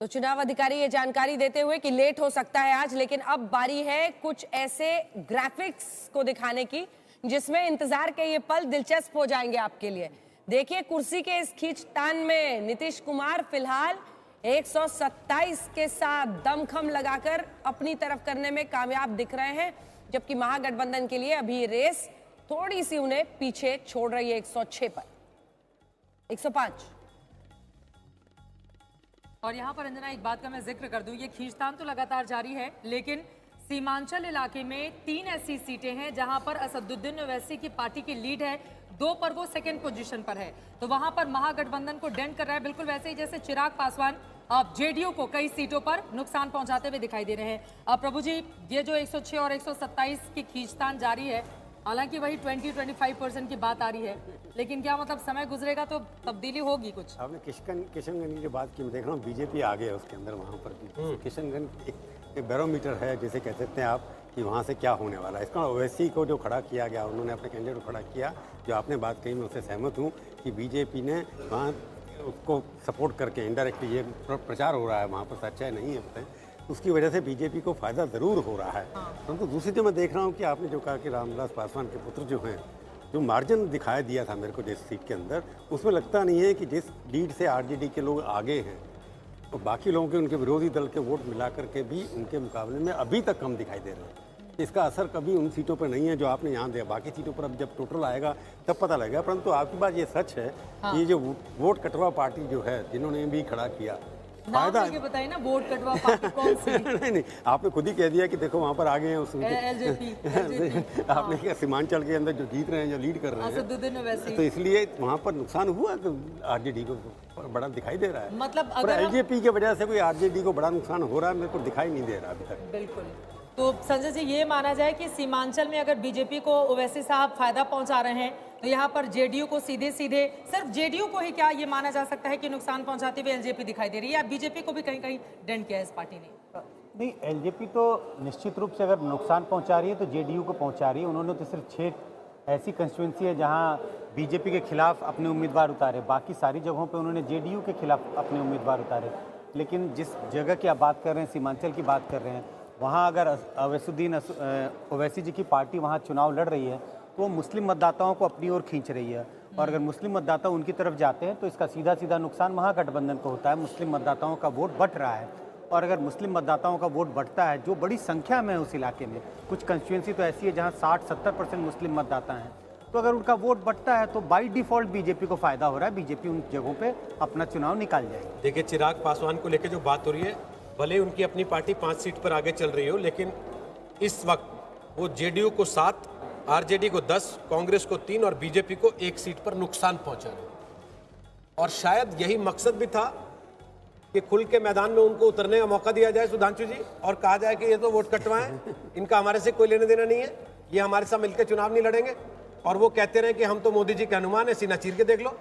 तो चुनाव अधिकारी ये जानकारी देते हुए कि लेट हो सकता है आज, लेकिन अब बारी है कुछ ऐसे ग्राफिक्स को दिखाने की जिसमें इंतजार के ये पल दिलचस्प हो जाएंगे आपके लिए। देखिए, कुर्सी के इस खींचतान में नीतीश कुमार फिलहाल 127 के साथ दमखम लगाकर अपनी तरफ करने में कामयाब दिख रहे हैं, जबकि महागठबंधन के लिए अभी रेस थोड़ी सी उन्हें पीछे छोड़ रही है 106 पर 105। और यहाँ पर अंजना एक बात का मैं जिक्र कर दूं, ये खींचतान तो लगातार जारी है, लेकिन सीमांचल इलाके में 3 ऐसी सीटें हैं जहां पर असदुद्दीन ओवैसी की पार्टी की लीड है, 2 पर वो सेकंड पोजीशन पर है, तो वहां पर महागठबंधन को डेंट कर रहा है, बिल्कुल वैसे ही जैसे चिराग पासवान अब जेडीयू को कई सीटों पर नुकसान पहुंचाते हुए दिखाई दे रहे हैं। अब प्रभु जी, ये जो 106 और 127 की खींचतान जारी है, हालांकि वही 20-25% की बात आ रही है, लेकिन क्या मतलब समय गुजरेगा तो तब्दीली होगी कुछ? आपने किशनगंज की बात की, मैं देख रहा हूँ बीजेपी आगे है उसके अंदर, वहाँ पर भी किशनगंज एक बैरोमीटर है, जैसे कह सकते हैं आप कि वहाँ से क्या होने वाला है। इसका ओवैसी को जो खड़ा किया गया, उन्होंने अपने कैंडिडेट को खड़ा किया, जो आपने बात कही मैं उससे सहमत हूँ कि बीजेपी ने वहाँ उसको सपोर्ट करके इनडायरेक्टली ये प्रचार हो रहा है, वहाँ पर सच्चाई नहीं है पता है, उसकी वजह से बीजेपी को फायदा ज़रूर हो रहा है। परंतु दूसरी जो मैं देख रहा हूँ कि आपने जो कहा कि रामविलास पासवान के पुत्र जो हैं, जो मार्जिन दिखाया दिया था मेरे को जिस सीट के अंदर, उसमें लगता नहीं है कि जिस लीड से आरजेडी के लोग आगे हैं, तो बाकी लोगों के उनके विरोधी दल के वोट मिला करके भी उनके मुकाबले में अभी तक कम दिखाई दे रहे हैं। इसका असर कभी उन सीटों पर नहीं है जो आपने यहाँ दिया, बाकी सीटों पर अब जब टोटल आएगा तब पता लगेगा। परंतु आपकी बात ये सच है कि ये जो वोट कटवा पार्टी जो है, जिन्होंने भी खड़ा किया, फायदा बताइए ना, वोट कटवा पार्टी कौन सी? नहीं, आपने खुद ही कह दिया कि देखो वहाँ पर आगे हैं उस एलजेपी। आपने क्या सीमांचल के अंदर जो जीत रहे हैं, जो लीड कर रहे हैं, तो इसलिए वहाँ पर नुकसान हुआ तो आरजेडी को बड़ा दिखाई दे रहा है। मतलब अगर एलजेपी की वजह से कोई आरजेडी को बड़ा नुकसान हो रहा है, मेरे को दिखाई नहीं दे रहा अभी तक। बिल्कुल। तो संजय जी, ये माना जाए कि सीमांचल में अगर बीजेपी को ओवैसी साहब फायदा पहुंचा रहे हैं, तो यहाँ पर जेडीयू को सीधे सीधे सिर्फ जेडीयू को ही क्या ये माना जा सकता है कि नुकसान पहुंचाते हुए एलजेपी दिखाई दे रही है, या बीजेपी को भी कहीं कहीं डेंट किया है इस पार्टी ने? नहीं, एलजेपी तो निश्चित रूप से अगर नुकसान पहुंचा रही है तो जेडीयू को पहुंचा रही है। उन्होंने तो सिर्फ 6 ऐसी कंस्टिट्यूंसी है जहां बीजेपी के खिलाफ अपने उम्मीदवार उतारे, बाकी सारी जगहों पे उन्होंने जेडीयू के खिलाफ अपने उम्मीदवार उतारे। लेकिन जिस जगह की आप बात कर रहे हैं, सीमांचल की बात कर रहे हैं, वहाँ अगर अवैसुद्दीन ओवैसी जी की पार्टी वहाँ चुनाव लड़ रही है तो वो मुस्लिम मतदाताओं को अपनी ओर खींच रही है, और अगर मुस्लिम मतदाता उनकी तरफ जाते हैं तो इसका सीधा सीधा नुकसान महागठबंधन को होता है। मुस्लिम मतदाताओं का वोट बढ़ रहा है, और अगर मुस्लिम मतदाताओं का वोट बढ़ता है, जो बड़ी संख्या में है उस इलाके में, कुछ कंस्टिट्यूंसी तो ऐसी है जहाँ 60-70% मुस्लिम मतदाता हैं, तो अगर उनका वोट बढ़ता है तो बाई डिफॉल्ट बीजेपी को फायदा हो रहा है, बीजेपी उन जगहों पर अपना चुनाव निकाल जाएगी। देखिए, चिराग पासवान को लेकर जो बात हो रही है, भले उनकी अपनी पार्टी 5 सीट पर आगे चल रही हो, लेकिन इस वक्त वो जेडीयू को 7, आरजेडी को 10, कांग्रेस को 3 और बीजेपी को 1 सीट पर नुकसान पहुंचा रहे। और शायद यही मकसद भी था कि खुल के मैदान में उनको उतरने का मौका दिया जाए सुधांशु जी, और कहा जाए कि ये तो वोट कटवाएं, इनका हमारे से कोई लेने देना नहीं है, ये हमारे साथ मिलकर चुनाव नहीं लड़ेंगे, और वो कहते रहे कि हम तो मोदी जी के हनुमान है, सीना चीर के देख लो।